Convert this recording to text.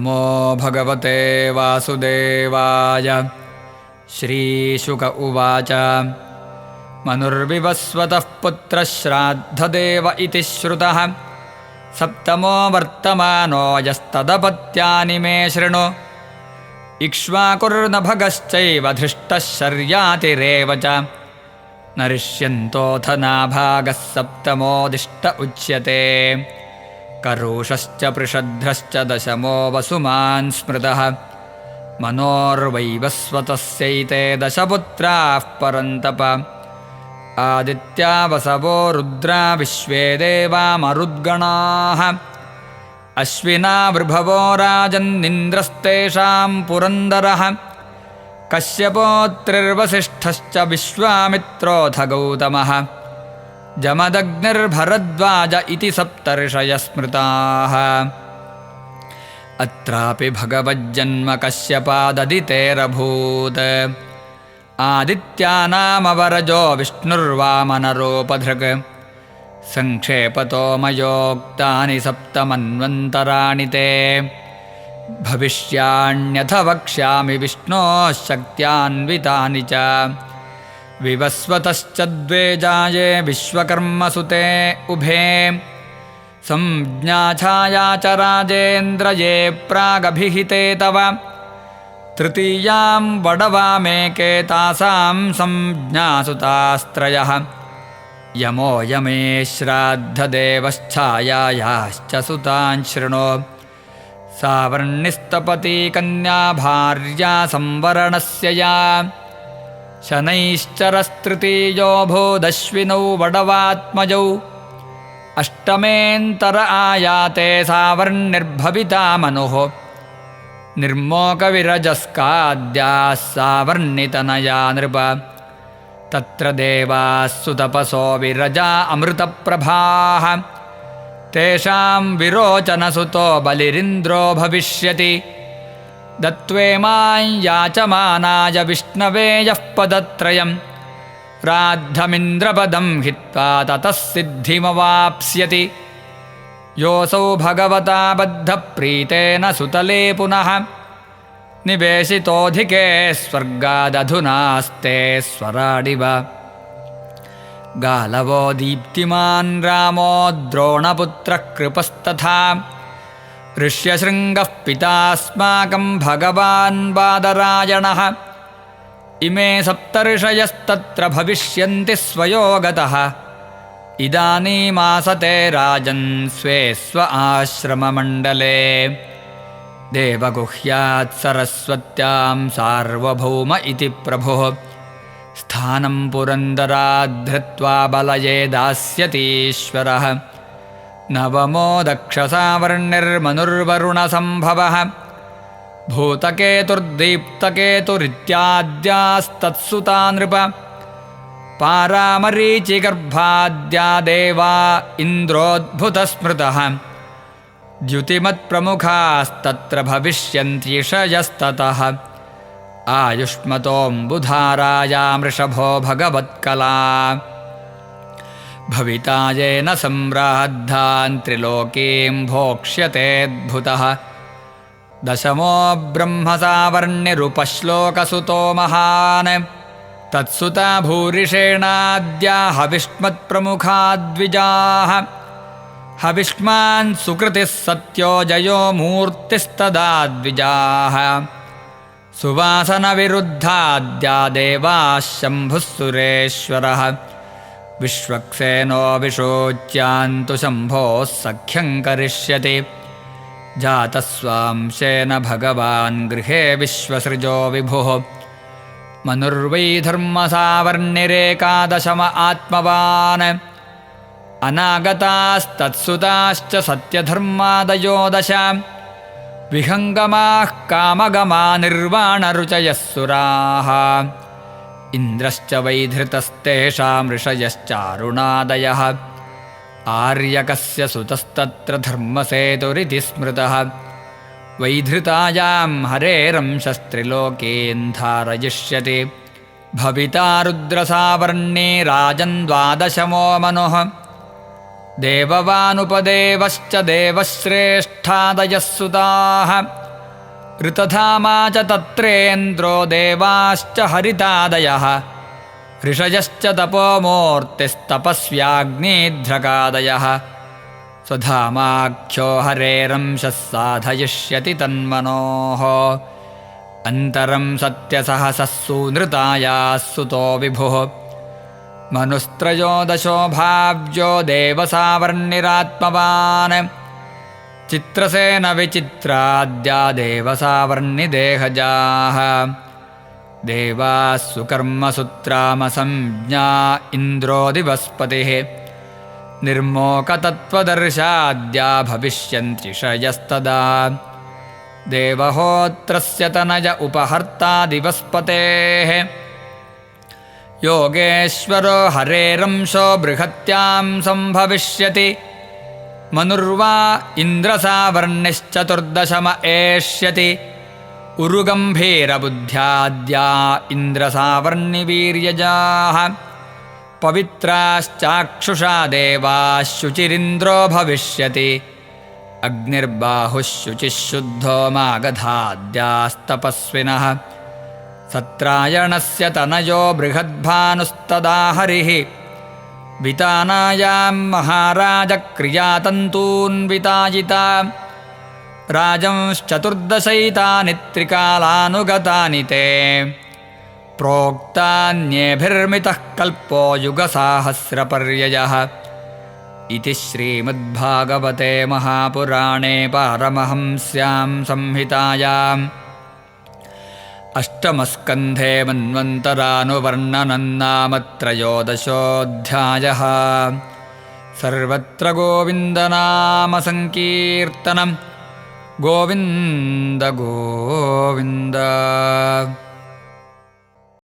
नमो भगवते वासुदेवाय। श्रीशुक उवाच मनुर्विवस्वतः पुत्रः श्राद्धदेव इति श्रुतः सप्तमो वर्तमानो यस्तदपत्यानि मे शृणु। इक्ष्वाकुर्नभगश्चैव धृष्टः शर्यातिरेव च नरिष्यन्तोऽथ नाभागः सप्तमोदिष्ट उच्यते। करुषश्च पृषध्रश्च दशमो वसुमान् स्मृतः मनोर्वैवस्वतस्यैते दशपुत्राः परन्तप। आदित्या वसवो रुद्रा विश्वे देवा मरुद्गणाः अश्विना वृभवो राजन्निन्द्रस्तेषां पुरन्दरः। कश्यपोत्रिर्वसिष्ठश्च विश्वामित्रोऽथ गौतमः जमदग्निर्भरद्वाज इति सप्तर्षयः स्मृताः। अत्रापि भगवज्जन्म कश्यपाददितेरभूत्। आदित्यानामवरजो विष्णुर्वामनरोपधृक् संक्षेपतो मयोक्तानि सप्तमन्वन्तराणि ते। भविष्याण्यथ वक्ष्यामि विष्णोः शक्त्यान्वितानि च। विवस्वतश्च द्वे जाये विश्वकर्मसुते उभे संज्ञाछाया च राजेन्द्र ये प्रागभिहिते तव। तृतीयां वडवामेके तासां संज्ञासुतास्त्रयः यमो यमे श्राद्धदेवश्छायायाश्च सुतान् शृणु। सावर्णिस्तपती कन्या भार्या संवरणस्य या शनैश्चरस्तृतीयो भूदश्विनौ वडवात्मजौ। अष्टमेऽन्तर आयाते सावर्णिर्भविता मनुः निर्मोकविरजस्काद्याः सावर्णितनया नृप। तत्र देवाः सुतपसो विरजा अमृतप्रभाः तेषां विरोचनसुतो बलिरिन्द्रो भविष्यति। दत्त्वेमां याचमानाय विष्णवे यः पदत्रयं राद्धमिन्द्रपदं हित्वा ततः सिद्धिमवाप्स्यति। योऽसौ भगवता बद्धप्रीतेन सुतले पुनः निवेशितोऽधिके स्वर्गादधुनास्ते स्वराडिव। गालवो दीप्तिमान् रामो द्रोणपुत्रः कृपस्तथा ऋष्यशृङ्गः पितास्माकं भगवान् बादरायणः। इमे सप्तर्षयस्तत्र भविष्यन्ति स्वयोगतः। इदानीमासते राजन् स्वे स्व आश्रममण्डले। देवगुह्यात् सरस्वत्यां सार्वभौम इति प्रभुः स्थानं पुरन्दरात् धृत्वा बलये दास्यतीश्वरः। नवमो दक्षसावर्णिर्मनुर्वरुणसम्भवः भूतकेतुर्दीप्तकेतुरित्याद्यास्तत्सुता नृप। पारामरीचिगर्भाद्या देवा इन्द्रोद्भुतस्मृतः द्युतिमत्प्रमुखास्तत्र भविष्यन्त्यषयस्ततः। आयुष्मतोऽम्बुधारायामृषभो भगवत्कला भविता येन सम्राद्धान् त्रिलोकीं भोक्ष्यतेऽद्भुतः। दशमो ब्रह्मसावर्णिरुपश्लोकसुतो महान् तत्सुता भूरिषेणाद्या हविष्मत्प्रमुखाद्विजाः। हविष्मान् सुकृतिः सत्यो जयो मूर्तिस्तदाद्विजाः। सुवासनविरुद्धाद्या देवाः शम्भुः सुरेश्वरः। विश्वक्सेनो विशोच्यान्तु शम्भोः सख्यं करिष्यति। जातस्वांशेन भगवान् गृहे विश्वसृजो विभुः। मनुर्वै धर्मसावर्णिरेकादशम आत्मवान् अनागतास्तत्सुताश्च सत्यधर्मादयो दश। विहङ्गमाः कामगमा निर्वाणरुचयः सुराः। इन्द्रश्च वैधृतस्तेषां ऋषयश्चारुणादयः। आर्यकस्य सुतस्तत्र धर्मसेतुरिति स्मृतः। वैधृतायां हरेरंशस्त्रिलोकीन् धारयिष्यति। भविता रुद्रसावर्णी राजन् द्वादशमो मनुः। देववानुपदेवश्च देवश्रेष्ठादयः सुताः ऋतधामा च तत्रेन्द्रो देवाश्च हरितादयः ऋषयश्च तपोमूर्तिस्तपस्व्याग्निध्रकादयः स्वधामाख्यो हरेरंशः साधयिष्यति तन्मनोः अन्तरं सत्यसहसः सूनृतायाः सुतो विभुः मनुस्त्रयोदशो भाव्यो देवसावर्णिरात्मवान् चित्रसेन विचित्राद्या देवसावर्णिदेहजाः देवाः सुकर्मसूत्रामसंज्ञा इन्द्रोऽधिपस्पतिः निर्मोकतत्त्वदर्शाद्या भविष्यन्त्रिषयस्तदा देवहोत्रस्य तनय उपहर्ता दिवस्पतेः योगेश्वरो हरेरंशो बृहत्यां सम्भविष्यति मनुर्वा इन्द्रसावर्णिश्चतुर्दशम एष्यति उरुगम्भीरबुद्ध्याद्या इन्द्रसावर्णिवीर्यजाः पवित्राश्चाक्षुषा देवाः शुचिरिन्द्रो भविष्यति अग्निर्बाहुः शुचिः शुद्धो मागधाद्यास्तपस्विनः सत्रायणस्य तनयो बृहद्भानुस्तदा हरिः वितानायां महाराजक्रियातन्तून्वितायिता राजंश्चतुर्दशैतानि त्रिकालानुगतानि ते प्रोक्तान्येभिर्मितः कल्पो युगसाहस्रपर्ययः इति श्रीमद्भागवते महापुराणे पारमहंस्यां संहितायाम् अष्टमस्कन्धे मन्वन्तरानुवर्णनं नाम त्रयोदशोऽध्यायः। सर्वत्र गोविन्दनामसङ्कीर्तनं गोविन्द गोविन्द।